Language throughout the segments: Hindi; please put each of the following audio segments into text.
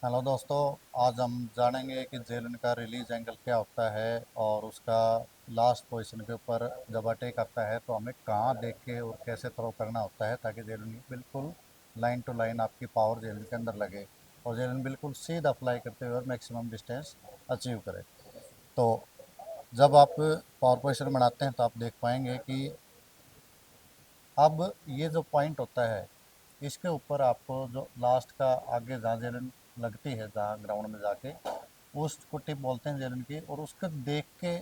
हेलो दोस्तों। आज हम जानेंगे कि जेलन का रिलीज एंगल क्या होता है और उसका लास्ट पोजीशन के ऊपर जब अटैक आता है तो हमें कहाँ देख के और कैसे थ्रो करना होता है ताकि जेलन बिल्कुल लाइन टू लाइन आपकी पावर जेलन के अंदर लगे और जेलन बिल्कुल सीधा अप्लाई करते हुए और मैक्सिमम डिस्टेंस अचीव करे। तो जब आप पावर पोजीशन बनाते हैं तो आप देख पाएंगे कि अब ये जो पॉइंट होता है इसके ऊपर आपको जो लास्ट का आगे जहाँ जेलन लगती है, जहाँ ग्राउंड में जाके उसको टिप बोलते हैं जेलन की, और उसको देख के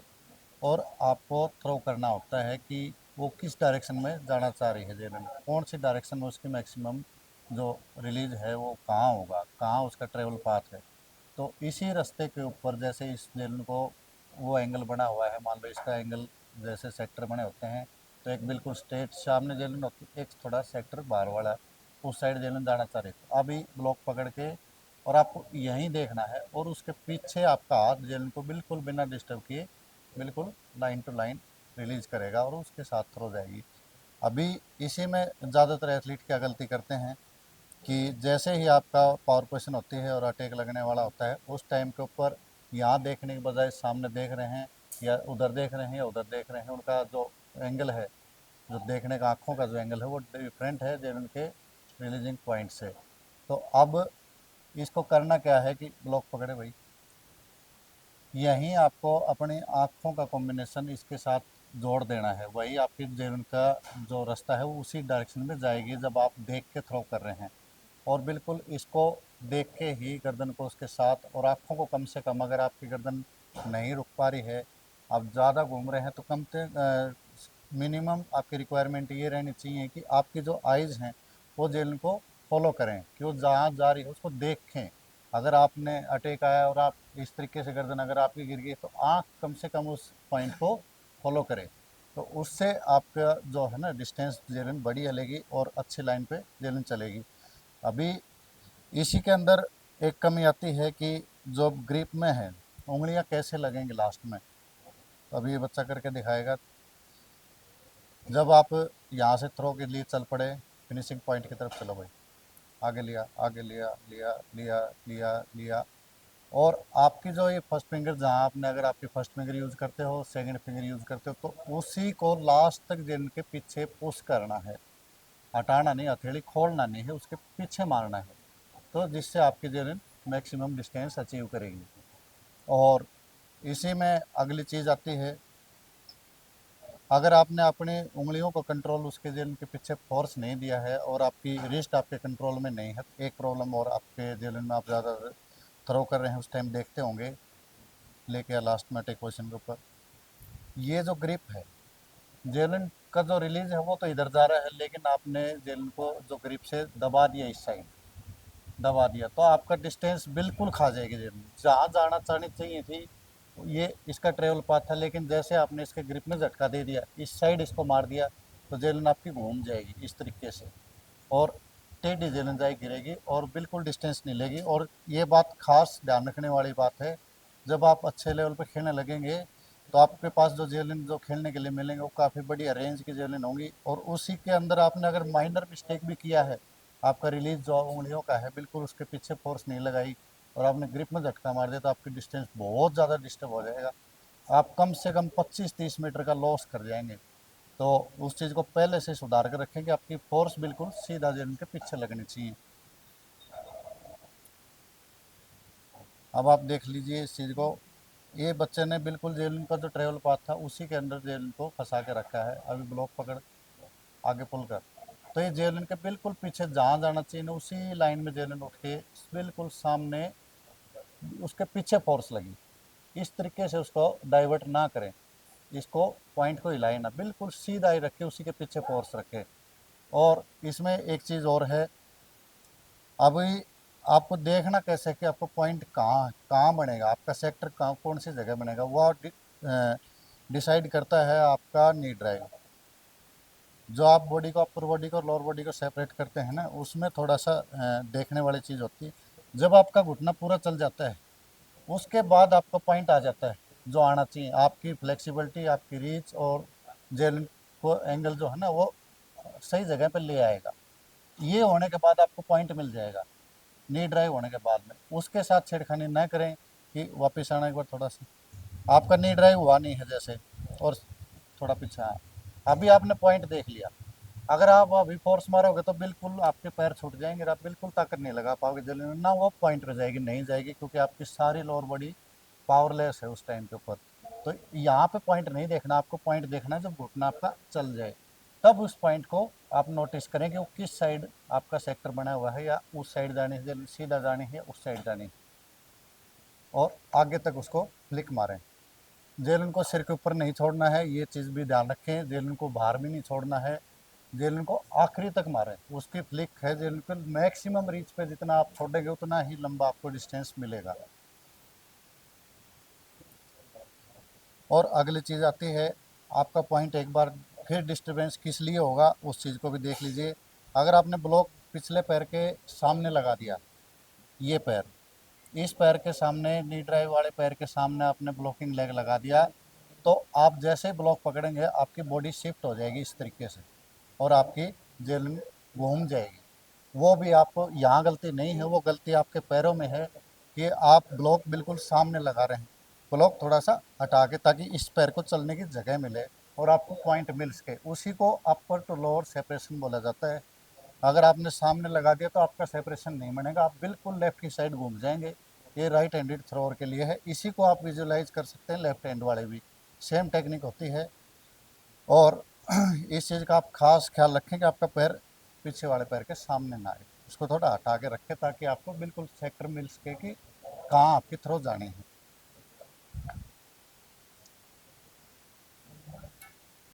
और आपको थ्रो करना होता है कि वो किस डायरेक्शन में जाना चाह रही है जेलन, कौन सी डायरेक्शन में उसकी मैक्सिमम जो रिलीज है वो कहाँ होगा, कहाँ उसका ट्रेवल पाथ है। तो इसी रास्ते के ऊपर जैसे इस जेलन को वो एंगल बना हुआ है, मान लो इसका एंगल जैसे सेक्टर बने होते हैं, तो एक बिल्कुल स्ट्रेट सामने जेलन होती है, एक थोड़ा सेक्टर बाहर वाला उस साइड जेलन जाना चाह रही है। अभी ब्लॉक पकड़ के और आपको यहीं देखना है और उसके पीछे आपका हाथ जेलन को बिल्कुल बिना डिस्टर्ब किए बिल्कुल लाइन टू लाइन रिलीज करेगा और उसके साथ थ्रो जाएगी। अभी इसी में ज़्यादातर एथलीट क्या गलती करते हैं कि जैसे ही आपका पावर पोजीशन होती है और अटैक लगने वाला होता है उस टाइम के ऊपर यहाँ देखने के बजाय सामने देख रहे हैं या उधर देख रहे हैं या उधर देख रहे हैं, उनका जो एंगल है, जो देखने का आँखों का जो एंगल है वो डिफरेंट है जो उनके रिलीजिंग पॉइंट से। तो अब इसको करना क्या है कि ब्लॉक पकड़े भाई, यहीं आपको अपनी आँखों का कॉम्बिनेशन इसके साथ जोड़ देना है, वही आपकी जेवन का जो रास्ता है वो उसी डायरेक्शन में जाएगी जब आप देख के थ्रो कर रहे हैं। और बिल्कुल इसको देख के ही गर्दन को उसके साथ और आँखों को कम से कम, अगर आपकी गर्दन नहीं रुक पा रही है, आप ज़्यादा घूम रहे हैं, तो कम से मिनिमम आपकी रिक्वायरमेंट ये रहनी चाहिए कि आपकी जो आइज़ हैं वो जेल को फॉलो करें कि वो जहाँ जा रही है उसको देखें। अगर आपने अटैक आया और आप इस तरीके से गर्दन अगर आपकी गिर गई तो आँख कम से कम उस पॉइंट को फॉलो करे, तो उससे आपका जो है ना डिस्टेंस जेलन बड़ी चलेगी और अच्छी लाइन पे जेलन चलेगी। अभी इसी के अंदर एक कमी आती है कि जो ग्रिप में है उंगलियां कैसे लगेंगी लास्ट में। तो अभी ये बच्चा करके दिखाएगा। जब आप यहाँ से थ्रो के लिए चल पड़े फिनिशिंग पॉइंट की तरफ, चलो भाई, आगे लिया आगे लिया लिया लिया लिया लिया, और आपकी जो ये फर्स्ट फिंगर, जहाँ आपने अगर आपकी फर्स्ट फिंगर यूज़ करते हो सेकंड फिंगर यूज़ करते हो तो उसी को लास्ट तक जिन के पीछे पुश करना है, हटाना नहीं, हथेली खोलना नहीं है, उसके पीछे मारना है, तो जिससे आपकी जेलिन मैक्सिमम डिस्टेंस अचीव करेगी। और इसी में अगली चीज़ आती है, अगर आपने अपनी उंगलियों को कंट्रोल उसके जेलिन के पीछे फोर्स नहीं दिया है और आपकी रिस्ट आपके कंट्रोल में नहीं है, एक प्रॉब्लम और आपके जेलिन में आप ज़्यादा थ्रो कर रहे हैं उस टाइम देखते होंगे लेके लास्ट में अटैक पोजिशन के ऊपर, ये जो ग्रिप है जेलिन का जो रिलीज है वो तो इधर जा रहा है, लेकिन आपने जेलिन को जो ग्रिप से दबा दिया, इस साइड दबा दिया, तो आपका डिस्टेंस बिल्कुल खा जाएगी जेलन, जहाँ जाना चाहनी चाहिए थी ये इसका ट्रेवल पाथ था, लेकिन जैसे आपने इसके ग्रिप में झटका दे दिया, इस साइड इसको मार दिया, तो जेलन आपकी घूम जाएगी इस तरीके से और टेढ़ी जेलन जाए गिरेगी और बिल्कुल डिस्टेंस नहीं लेगी। और ये बात खास ध्यान रखने वाली बात है, जब आप अच्छे लेवल पर खेलने लगेंगे तो आपके पास जो जेलिन जो खेलने के लिए मिलेंगे वो काफ़ी बढ़िया रेंज की जेलिन होंगी, और उसी के अंदर आपने अगर माइनर मिस्टेक भी किया है, आपका रिलीज जो उंगलियों का है बिल्कुल उसके पीछे फोर्स नहीं लगाई और आपने ग्रिप में झटका मार दिया, तो आपकी डिस्टेंस बहुत ज़्यादा डिस्टर्ब हो जाएगा, आप कम से कम 25-30 मीटर का लॉस कर जाएंगे। तो उस चीज़ को पहले से सुधार कर रखें कि आपकी फोर्स बिल्कुल सीधा जेल के पीछे लगनी चाहिए। अब आप देख लीजिए इस चीज़ को, ये बच्चे ने बिल्कुल जेलिन का जो ट्रेवल पाथ था उसी के अंदर जेलिन को फंसा के रखा है। अभी ब्लॉक पकड़ आगे पुल कर, तो ये जेलिन के बिल्कुल पीछे जहाँ जाना चाहिए ना उसी लाइन में जेलिन उठ के बिल्कुल सामने उसके पीछे फोर्स लगी, इस तरीके से उसको डाइवर्ट ना करें, इसको पॉइंट को हिलाए ना, बिल्कुल सीधा ही रखे, उसी के पीछे फोर्स रखे। और इसमें एक चीज़ और है, अभी आपको देखना कैसे कि आपको पॉइंट कहाँ कहाँ बनेगा, आपका सेक्टर कहाँ कौन सी जगह बनेगा, वो डिसाइड करता है आपका नी ड्राइव। जो आप बॉडी को अपर बॉडी को और लोअर बॉडी को सेपरेट करते हैं ना, उसमें थोड़ा सा देखने वाली चीज़ होती है। जब आपका घुटना पूरा चल जाता है उसके बाद आपका पॉइंट आ जाता है जो आना चाहिए, आपकी फ्लेक्सिबिलिटी, आपकी रीच और जेल को एंगल जो है ना वो सही जगह पर ले आएगा, ये होने के बाद आपको पॉइंट मिल जाएगा। नी ड्राइव होने के बाद में उसके साथ छेड़खानी ना करें कि वापस आना एक बार थोड़ा सा आपका नी ड्राइव हुआ नहीं है जैसे, और थोड़ा पीछे आए, अभी आपने पॉइंट देख लिया, अगर आप अभी फोर्स मारोगे तो बिल्कुल आपके पैर छूट जाएंगे, आप बिल्कुल ताकत नहीं लगा पाओगे जल्दी में, ना वो पॉइंट पे जाएगी, नहीं जाएगी, क्योंकि आपकी सारी लोअर बॉडी पावरलेस है उस टाइम के ऊपर। तो यहाँ पे पॉइंट नहीं देखना, आपको पॉइंट देखना है जब घुटना आपका चल जाए, तब उस पॉइंट को आप नोटिस करें कि वो किस साइड आपका सेक्टर बना हुआ है, या उस साइड जाने है, सीधा जाने है, उस साइड जाने है, और आगे तक उसको फ्लिक मारें। जेलन को सिर के ऊपर नहीं छोड़ना है, ये चीज़ भी ध्यान रखें, जेलन को बाहर भी नहीं छोड़ना है, जेलन को आखिरी तक मारें, उसकी फ्लिक है जेलन को मैक्सिमम रीच पे जितना आप छोड़ेंगे उतना ही लंबा आपको डिस्टेंस मिलेगा। और अगली चीज़ आती है आपका पॉइंट, एक बार फिर डिस्टरबेंस किस लिए होगा उस चीज़ को भी देख लीजिए। अगर आपने ब्लॉक पिछले पैर के सामने लगा दिया, ये पैर, इस पैर के सामने नी ड्राइव वाले पैर के सामने आपने ब्लॉकिंग लेग लगा दिया, तो आप जैसे ही ब्लॉक पकड़ेंगे आपकी बॉडी शिफ्ट हो जाएगी इस तरीके से, और आपकी जेलिंग घूम जाएगी। वो भी आपको यहाँ गलती नहीं है, वो गलती आपके पैरों में है कि आप ब्लॉक बिल्कुल सामने लगा रहे हैं, ब्लॉक थोड़ा सा हटा के, ताकि इस पैर को चलने की जगह मिले और आपको पॉइंट मिल सके, उसी को अपर टू लोअर सेपरेशन बोला जाता है। अगर आपने सामने लगा दिया तो आपका सेपरेशन नहीं बनेगा, आप बिल्कुल लेफ्ट की साइड घूम जाएंगे। ये राइट हैंडेड थ्रोअर के लिए है, इसी को आप विजुलाइज कर सकते हैं लेफ्ट हैंड वाले भी, सेम टेक्निक होती है। और इस चीज़ का आप खास ख्याल रखें कि आपका पैर पीछे वाले पैर के सामने ना आए, उसको थोड़ा हटा के रखें ताकि आपको बिल्कुल सेक्टर मिल सके कि कहाँ आपकी थ्रो जानी है।